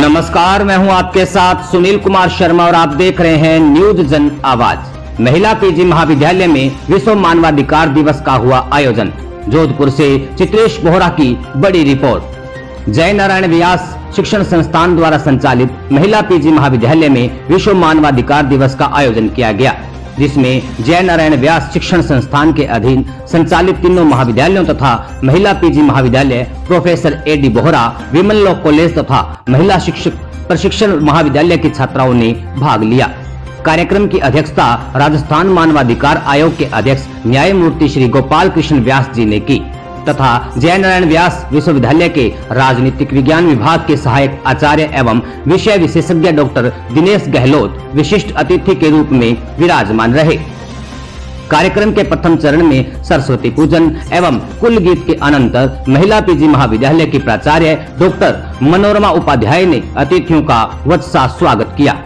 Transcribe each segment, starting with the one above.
नमस्कार, मैं हूं आपके साथ सुनील कुमार शर्मा और आप देख रहे हैं न्यूज जन आवाज। महिला पीजी महाविद्यालय में विश्व मानवाधिकार दिवस का हुआ आयोजन। जोधपुर से चित्रेश बोहरा की बड़ी रिपोर्ट। जय नारायण व्यास शिक्षण संस्थान द्वारा संचालित महिला पीजी महाविद्यालय में विश्व मानवाधिकार दिवस का आयोजन किया गया, जिसमें जय नारायण व्यास शिक्षण संस्थान के अधीन संचालित तीनों महाविद्यालयों तथा महिला पीजी महाविद्यालय professor AD Bohra women law college तथा महिला शिक्षक प्रशिक्षण महाविद्यालय की छात्राओं ने भाग लिया। कार्यक्रम की अध्यक्षता राजस्थान मानवाधिकार आयोग के अध्यक्ष न्यायमूर्ति श्री गोपाल कृष्ण व्यास जी ने की तथा जय नारायण व्यास विश्वविद्यालय के राजनीतिक विज्ञान विभाग के सहायक आचार्य एवं विषय विशेषज्ञ डॉक्टर दिनेश गहलोत विशिष्ट अतिथि के रूप में विराजमान रहे। कार्यक्रम के प्रथम चरण में सरस्वती पूजन एवं कुल गीत के अनंतर महिला पीजी महाविद्यालय की प्राचार्य डॉक्टर मनोरमा उपाध्याय ने अतिथियों का वत्सा स्वागत किया।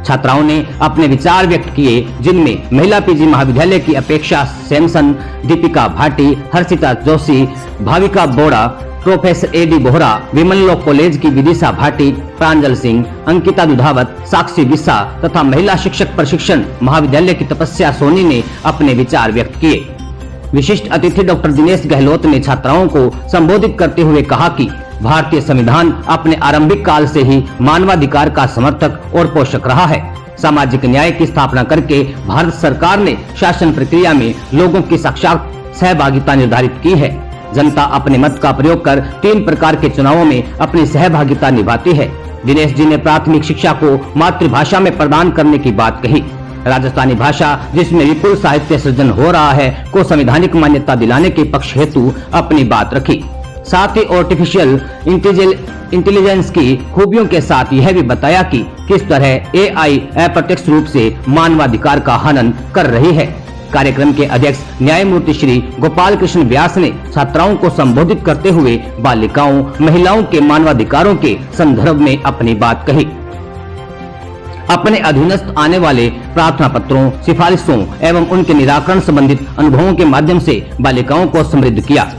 छात्राओं ने अपने विचार व्यक्त किए, जिनमें महिला पीजी महाविद्यालय की अपेक्षा Samson, Deepika Bhati, Harshita Joshi, Bhavika Boda, professor AD Bohra, women law college की विदिशा भाटी, प्रांजल सिंह, अंकिता दुधावत, साक्षी बिस्सा तथा महिला शिक्षक प्रशिक्षण महाविद्यालय की तपस्या सोनी ने अपने विचार व्यक्त किए। विशिष्ट अतिथि डॉक्टर दिनेश गहलोत ने छात्राओं को संबोधित करते हुए कहा कि भारतीय संविधान अपने आरंभिक काल से ही मानवाधिकार का समर्थक और पोषक रहा है। सामाजिक न्याय की स्थापना करके भारत सरकार ने शासन प्रक्रिया में लोगों की साक्षात सहभागिता निर्धारित की है। जनता अपने मत का प्रयोग कर 3 प्रकार के चुनावों में अपनी सहभागिता निभाती है। दिनेश जी ने प्राथमिक शिक्षा को मातृभाषा में प्रदान करने की बात कही। राजस्थानी भाषा, जिसमें विपुल साहित्य सृजन हो रहा है, को संवैधानिक मान्यता दिलाने के पक्ष हेतु अपनी बात रखी। साथ ही आर्टिफिशियल इंटेलिजेंस की खूबियों के साथ यह भी बताया कि किस तरह एआई अप्रत्यक्ष रूप से मानवाधिकार का हनन कर रही है। कार्यक्रम के अध्यक्ष न्यायमूर्ति श्री गोपाल कृष्ण व्यास ने छात्राओं को संबोधित करते हुए बालिकाओं, महिलाओं के मानवाधिकारों के संदर्भ में अपनी बात कही। अपने अधीनस्थ आने वाले प्रार्थना पत्रों, सिफारिशों एवं उनके निराकरण संबंधित अनुभवों के माध्यम से बालिकाओं को समृद्ध किया।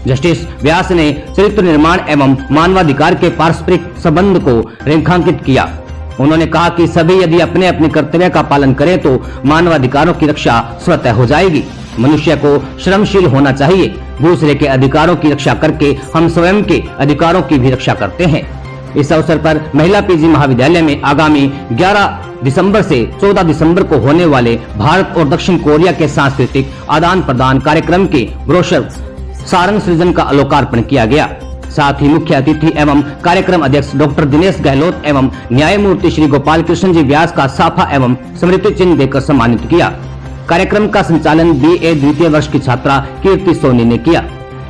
जस्टिस व्यास ने चरित्र निर्माण एवं मानवाधिकार के पारस्परिक संबंध को रेखांकित किया। उन्होंने कहा कि सभी यदि अपने अपने कर्तव्य का पालन करें तो मानवाधिकारों की रक्षा स्वतः हो जाएगी। मनुष्य को श्रमशील होना चाहिए। दूसरे के अधिकारों की रक्षा करके हम स्वयं के अधिकारों की भी रक्षा करते हैं। इस अवसर पर महिला पीजी महाविद्यालय में आगामी 11 दिसंबर से 14 दिसंबर को होने वाले भारत और दक्षिण कोरिया के सांस्कृतिक आदान प्रदान कार्यक्रम के ब्रोशर सारंग सृजन का लोकार्पण किया गया। साथ ही मुख्य अतिथि एवं कार्यक्रम अध्यक्ष डॉक्टर दिनेश गहलोत एवं न्यायमूर्ति श्री गोपाल कृष्ण जी व्यास का साफा एवं स्मृति चिन्ह देकर सम्मानित किया। कार्यक्रम का संचालन BA द्वितीय वर्ष की छात्रा कीर्ति सोनी ने किया।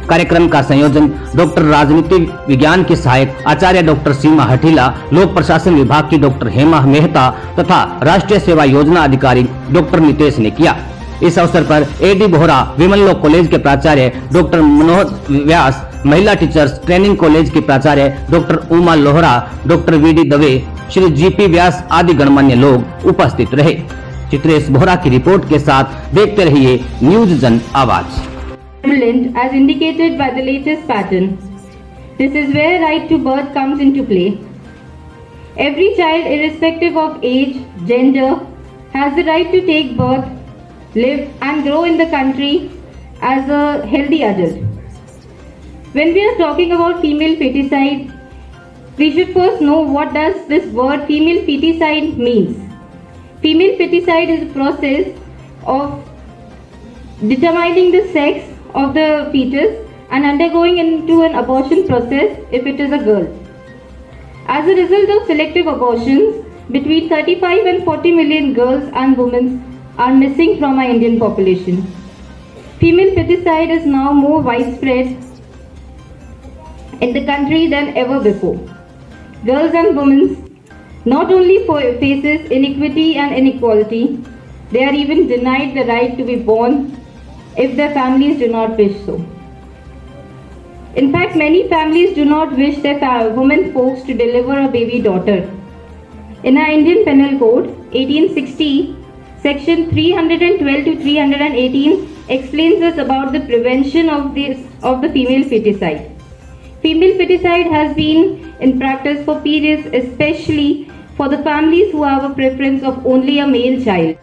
कार्यक्रम का संयोजन डॉक्टर राजनीति विज्ञान की सहायक आचार्य डॉक्टर सीमा हठीला, लोक प्रशासन विभाग की डॉक्टर हेमा मेहता तथा राष्ट्रीय सेवा योजना अधिकारी डॉक्टर नितेश ने किया। इस अवसर पर AD Bohra women law college के प्राचार्य डॉक्टर मनोहर व्यास, महिला टीचर्स ट्रेनिंग कॉलेज की प्राचार्य doctor Uma Lohra, doctor VD Dave, Shri GP Vyas आदि गणमान्य लोग उपस्थित रहे। चित्रेश बोहरा की रिपोर्ट के साथ देखते रहिए न्यूज जन आवाज। As indicated by the latest pattern, this is where right to birth comes into play. Every child, irrespective of age, gender, has the right to take birth, live and grow in the country as a healthy adult. When we are talking about female feticide, we should first know what does this word female feticide means. Female feticide is a process of determining the sex of the fetus and undergoing into an abortion process if it is a girl. As a result of selective abortions, between 35 and 40 million girls and women are missing from our Indian population. Female feticide is now more widespread in the country than ever before. Girls and women not only faces inequity and inequality, they are even denied the right to be born if their families do not wish so. In fact, many families do not wish their women folks to deliver a baby daughter. In our Indian Penal Code, 1860, Section 312 to 318 explains us about the prevention of the female feticide. Female feticide has been in practice for periods, especially for the families who have a preference of only a male child.